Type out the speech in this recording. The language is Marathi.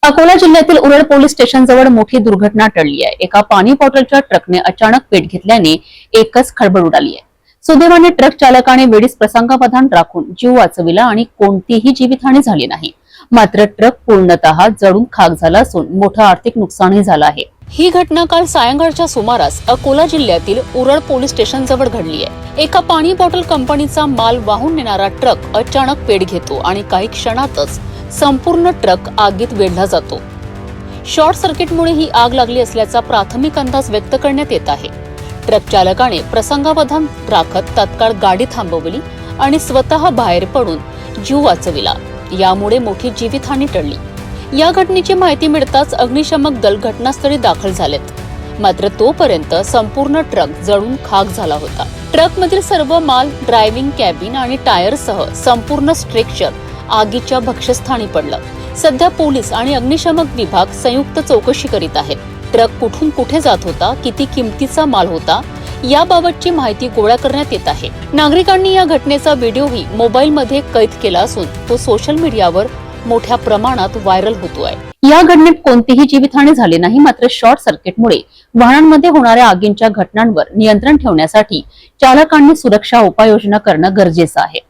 अकोला जिल्ह्यातील उरळ पोलीस स्टेशन जवळ मोठी दुर्घटना टळली आहे। एका पाणी बॉटलच्या ट्रकने अचानक पेट घेतल्याने एकच खळबळ उडाली आहे। सुदैवाने ट्रक चालकाने वेळीच प्रसंगावधान राखून जीव वाचविला आणि कोणतीही जीवितहानी झाली नाही। मात्र ट्रक पूर्णतः जळून खाक झाला असून मोठं आर्थिक नुकसानही झालं आहे। ही घटना काल सायंकाळच्या सुमारास अकोला जिल्ह्यातील उरळ पोलीस स्टेशन जवळ घडली आहे। एका पाणी बॉटल कंपनीचा माल वाहून नेणारा ट्रक अचानक पेट घेतो आणि काही क्षणातच संपूर्ण ट्रक आगीत वेढला जातो। शॉर्ट सर्किटमुळे ही आग लागली असल्याचा प्राथमिक अंदाज व्यक्त करण्यात येत आहे। ट्रक चालकाने प्रसंगावधान राखत तात्काळ गाडी थांबवली आणि स्वतः बाहेर पडून जीव वाचविला। यामुळे मोठी जीवितहानी टळली। या घटनेची माहिती मिळताच अग्निशमक दल घटनास्थळी दाखल झालेत। मात्र तोपर्यंत संपूर्ण ट्रक जळून खाक झाला होता। ट्रकमधील सर्व माल, ड्रायव्हिंग कॅबिन आणि टायरसह संपूर्ण स्ट्रक्चर आगीच्या भक्ष्यस्थानी पडलं। सध्या पोलीस आणि अग्निशमक विभाग संयुक्त चौकशी करीत आहेत। ट्रक कुठून कुठे जात होता, किती किमतीचा माल होता याबाबतची माहिती गोळा करण्यात येत आहे। नागरिकांनी या घटनेचा व्हिडिओही मोबाईलमध्ये कैद केला असून तो सोशल मीडियावर मोठ्या प्रमाणात व्हायरल होतोय। या घटनेत कोणतीही जीवितहानी झाली नाही। मात्र शॉर्ट सर्किटमुळे वाहनांमध्ये होणाऱ्या आगींच्या घटनांवर नियंत्रण ठेवण्यासाठी चालकांनी सुरक्षा उपाययोजना करणं गरजेचं आहे।